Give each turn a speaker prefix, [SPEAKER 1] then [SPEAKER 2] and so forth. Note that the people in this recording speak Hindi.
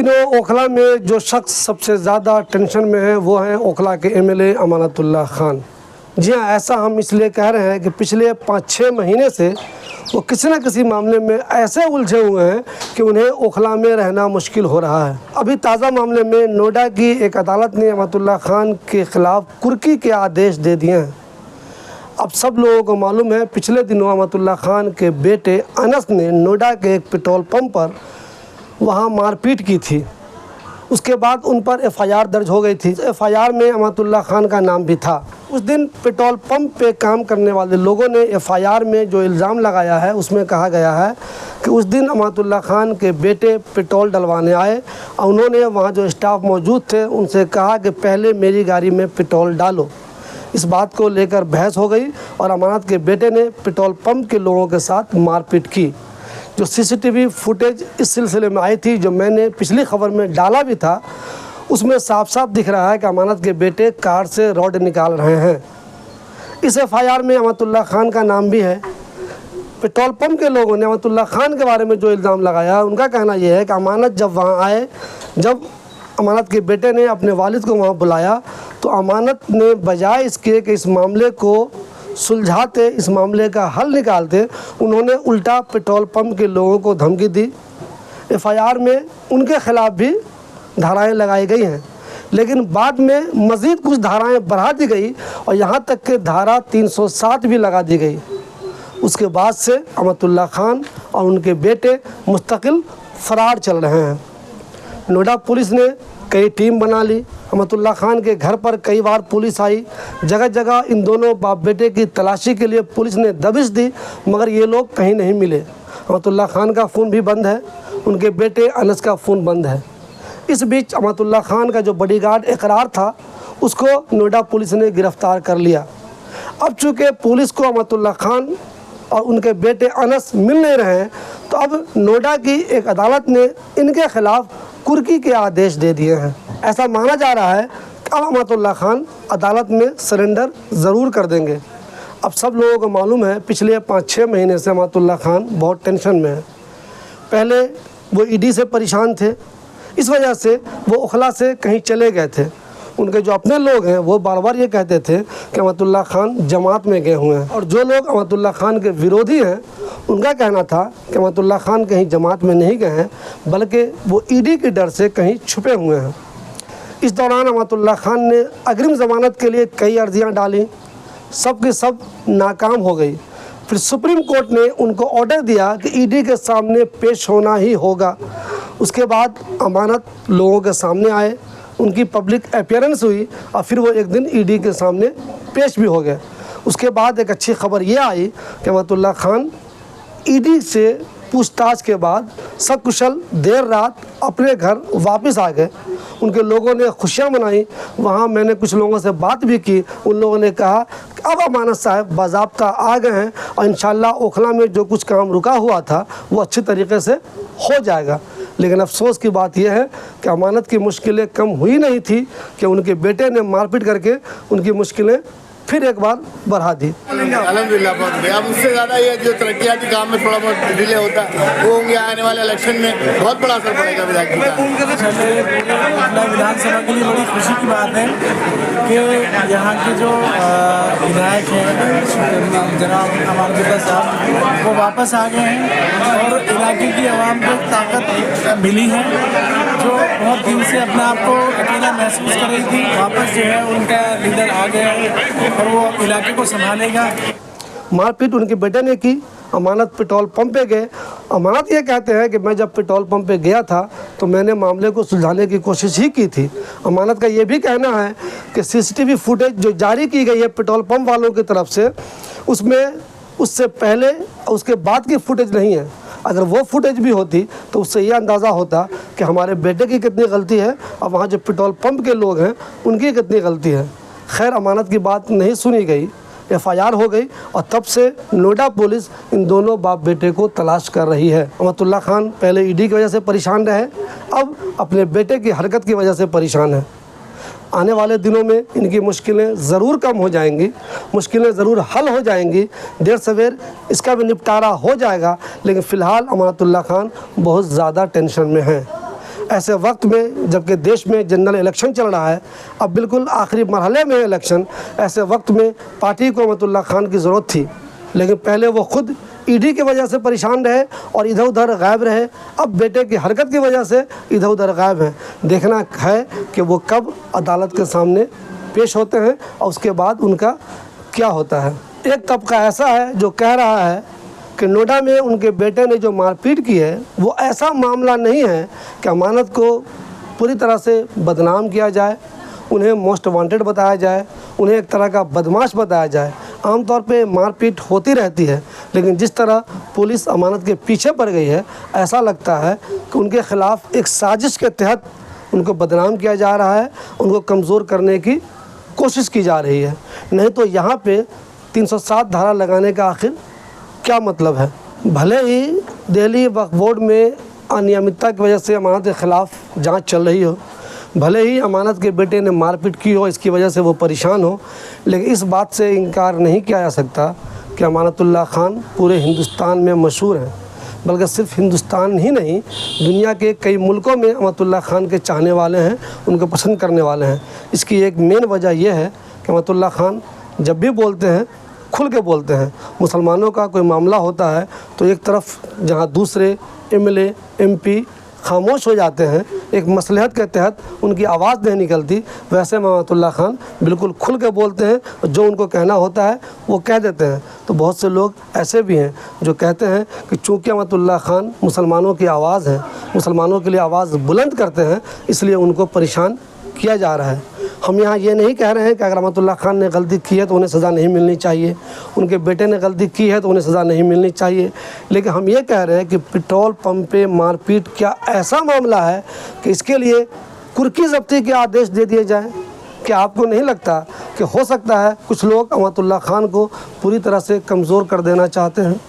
[SPEAKER 1] दिनों ओखला में जो शख्स सबसे ज़्यादा टेंशन में है वो है ओखला के एमएलए अमानतुल्लाह खान। जी हाँ, ऐसा हम इसलिए कह रहे हैं कि पिछले 5-6 महीने से वो किसी न किसी मामले में ऐसे उलझे हुए हैं कि उन्हें ओखला में रहना मुश्किल हो रहा है। अभी ताज़ा मामले में नोएडा की एक अदालत ने अमानतुल्लाह खान के ख़िलाफ़ कुर्की के आदेश दे दिए हैं। अब सब लोगों को मालूम है, पिछले दिनों अमानतुल्लाह खान के बेटे अनस ने नोएडा के एक पेट्रोल पंप पर वहाँ मारपीट की थी। उसके बाद उन पर एफआईआर दर्ज हो गई थी। एफआईआर में अमानतुल्लाह खान का नाम भी था। उस दिन पेट्रोल पंप पे काम करने वाले लोगों ने एफआईआर में जो इल्ज़ाम लगाया है उसमें कहा गया है कि उस दिन अमानतुल्लाह खान के बेटे पेट्रोल डलवाने आए और उन्होंने वहाँ जो स्टाफ मौजूद थे उनसे कहा कि पहले मेरी गाड़ी में पेट्रोल डालो। इस बात को लेकर बहस हो गई और अमानत के बेटे ने पेट्रोल पंप के लोगों के साथ मारपीट की। जो सीसीटीवी फुटेज इस सिलसिले में आई थी, जो मैंने पिछली खबर में डाला भी था, उसमें साफ साफ दिख रहा है कि अमानत के बेटे कार से रॉड निकाल रहे हैं। इस एफआईआर में अमानतुल्लाह खान का नाम भी है। पेट्रोल पंप के लोगों ने अमानतुल्लाह खान के बारे में जो इल्ज़ाम लगाया, उनका कहना यह है कि अमानत जब वहाँ आए, जब अमानत के बेटे ने अपने वालिद को वहाँ बुलाया तो अमानत ने बजाय इसके कि इस मामले को सुलझाते, इस मामले का हल निकालते, उन्होंने उल्टा पेट्रोल पंप के लोगों को धमकी दी। एफआईआर में उनके ख़िलाफ़ भी धाराएं लगाई गई हैं, लेकिन बाद में मज़ीद कुछ धाराएं बढ़ा दी गई और यहाँ तक कि धारा 307 भी लगा दी गई। उसके बाद से अमानतुल्लाह खान और उनके बेटे मुस्तकिल फ़रार चल रहे हैं। नोएडा पुलिस ने कई टीम बना ली। अमानतुल्लाह खान के घर पर कई बार पुलिस आई। जगह जगह इन दोनों बाप बेटे की तलाशी के लिए पुलिस ने दबिश दी, मगर ये लोग कहीं नहीं मिले। अमानतुल्लाह खान का फ़ोन भी बंद है, उनके बेटे अनस का फ़ोन बंद है। इस बीच अमानतुल्लाह खान का जो बॉडीगार्ड इकरार था, उसको नोएडा पुलिस ने गिरफ़्तार कर लिया। अब चूँकि पुलिस को अमानतुल्लाह खान और उनके बेटे अनस मिल नहीं रहे हैं, तो अब नोएडा की एक अदालत ने इनके ख़िलाफ़ कुर्की के आदेश दे दिए हैं। ऐसा माना जा रहा है कि अब अमानतुल्लाह खान अदालत में सरेंडर ज़रूर कर देंगे। अब सब लोगों को मालूम है, पिछले 5-6 महीने से अमानतुल्लाह खान बहुत टेंशन में है। पहले वो ईडी से परेशान थे, इस वजह से वो ओखला से कहीं चले गए थे। उनके जो अपने लोग हैं वो बार बार ये कहते थे कि अमानतुल्लाह खान जमात में गए हुए हैं, और जो लोग अमानतुल्लाह खान के विरोधी हैं उनका कहना था कि अमानतुल्लाह खान कहीं जमात में नहीं गए हैं, बल्कि वो ईडी के डर से कहीं छुपे हुए हैं। इस दौरान अमानतुल्लाह खान ने अग्रिम ज़मानत के लिए कई अर्जियां डाली, सब की सब नाकाम हो गई। फिर सुप्रीम कोर्ट ने उनको ऑर्डर दिया कि ईडी के सामने पेश होना ही होगा। उसके बाद अमानत लोगों के सामने आए, उनकी पब्लिक अपीयरेंस हुई और फिर वो एक दिन ईडी के सामने पेश भी हो गए। उसके बाद एक अच्छी खबर ये आई कि अमानतुल्लाह खान ईडी से पूछताछ के बाद सकुशल देर रात अपने घर वापस आ गए। उनके लोगों ने खुशियाँ मनाई। वहाँ मैंने कुछ लोगों से बात भी की। उन लोगों ने कहा कि अब अमानत साहब बाज़ाब्ता आ गए हैं और इंशाल्लाह ओखला में जो कुछ काम रुका हुआ था वो अच्छी तरीके से हो जाएगा। लेकिन अफसोस की बात यह है कि अमानत की मुश्किलें कम हुई नहीं थी कि उनके बेटे ने मारपीट करके उनकी मुश्किलें फिर एक बार बढ़ा दी।
[SPEAKER 2] अल्हम्दुलिल्लाह बहुत बढ़िया। अब उससे ज़्यादा ये जो तरक्याती काम में थोड़ा बहुत डिले होता है वो होंगे, आने वाले इलेक्शन में बहुत बड़ा असर पड़ेगा विधायक का।
[SPEAKER 3] विधानसभा के लिए बड़ी खुशी की बात है कि यहाँ के जो विधायक हैं जनाब अमानतुल्लाह साहब वो वापस आ गए हैं और इलाके की आवाम को ताकत मिली है, जो बहुत दिन से अपने आप को अकेला महसूस कर रही थी। वापस जो है उनका लीडर आ गया है और वो इलाके को संभालेगा।
[SPEAKER 1] मारपीट उनके बेटे ने की। अमानत पेट्रोल पंप पे गए। अमानत ये कहते हैं कि मैं जब पेट्रोल पंप पे गया था तो मैंने मामले को सुलझाने की कोशिश ही की थी। अमानत का ये भी कहना है कि सीसीटीवी फुटेज जो जारी की गई है पेट्रोल पंप वालों की तरफ से, उसमें उससे पहले उसके बाद की फुटेज नहीं है। अगर वो फुटेज भी होती तो उससे ये अंदाज़ा होता कि हमारे बेटे की कितनी गलती है और वहाँ जो पेट्रोल पंप के लोग हैं उनकी कितनी गलती है। खैर, अमानत की बात नहीं सुनी गई, एफआईआर हो गई और तब से नोएडा पुलिस इन दोनों बाप बेटे को तलाश कर रही है। अमानतुल्लाह खान पहले ईडी की वजह से परेशान रहे, अब अपने बेटे की हरकत की वजह से परेशान है। आने वाले दिनों में इनकी मुश्किलें ज़रूर कम हो जाएंगी, मुश्किलें ज़रूर हल हो जाएंगी, देर सवेर इसका भी निपटारा हो जाएगा। लेकिन फ़िलहाल अमानतुल्लाह खान बहुत ज़्यादा टेंशन में हैं। ऐसे वक्त में जबकि देश में जनरल इलेक्शन चल रहा है, अब बिल्कुल आखिरी मरहले में इलेक्शन, ऐसे वक्त में पार्टी को अहमदुल्ला खान की ज़रूरत थी, लेकिन पहले वो खुद ईडी की वजह से परेशान रहे और इधर उधर गायब रहे। अब बेटे की हरकत की वजह से इधर उधर गायब हैं। देखना है कि वो कब अदालत के सामने पेश होते हैं और उसके बाद उनका क्या होता है। एक तबका ऐसा है जो कह रहा है कि नोएडा में उनके बेटे ने जो मारपीट की है वो ऐसा मामला नहीं है कि अमानत को पूरी तरह से बदनाम किया जाए, उन्हें मोस्ट वांटेड बताया जाए, उन्हें एक तरह का बदमाश बताया जाए। आमतौर पे मारपीट होती रहती है, लेकिन जिस तरह पुलिस अमानत के पीछे पड़ गई है, ऐसा लगता है कि उनके ख़िलाफ़ एक साजिश के तहत उनको बदनाम किया जा रहा है, उनको कमज़ोर करने की कोशिश की जा रही है। नहीं तो यहाँ पे 307 धारा लगाने का आखिर क्या मतलब है। भले ही दिल्ली वक्फ बोर्ड में अनियमितता की वजह से अमानत के ख़िलाफ़ जांच चल रही हो, भले ही अमानत के बेटे ने मारपीट की हो, इसकी वजह से वो परेशान हो, लेकिन इस बात से इनकार नहीं किया जा सकता कि अमानतुल्लाह खान पूरे हिंदुस्तान में मशहूर हैं। बल्कि सिर्फ हिंदुस्तान ही नहीं, दुनिया के कई मुल्कों में अमानतुल्लाह खान के चाहने वाले हैं, उनको पसंद करने वाले हैं। इसकी एक मेन वजह यह है कि अमानतुल्लाह खान जब भी बोलते हैं खुल के बोलते हैं। मुसलमानों का कोई मामला होता है तो एक तरफ जहां दूसरे एमएलए एमपी खामोश हो जाते हैं, एक मसलहत के तहत उनकी आवाज़ नहीं निकलती, वैसे अमानतुल्लाह खान बिल्कुल खुल के बोलते हैं और जो उनको कहना होता है वो कह देते हैं। तो बहुत से लोग ऐसे भी हैं जो कहते हैं कि चूँकि अमानतुल्लाह खान मुसलमानों की आवाज़ है, मुसलमानों के लिए आवाज़ बुलंद करते हैं, इसलिए उनको परेशान किया जा रहा है। हम यहाँ ये नहीं कह रहे हैं कि अगर अहमदुल्ला खान ने गलती की है तो उन्हें सज़ा नहीं मिलनी चाहिए, उनके बेटे ने गलती की है तो उन्हें सज़ा नहीं मिलनी चाहिए, लेकिन हम ये कह रहे हैं कि पेट्रोल पंप पे मारपीट क्या ऐसा मामला है कि इसके लिए कुर्की ज़ब्ती के आदेश दे दिए जाएँ? क्या आपको नहीं लगता कि हो सकता है कुछ लोग अहमदुल्ला खान को पूरी तरह से कमज़ोर कर देना चाहते हैं?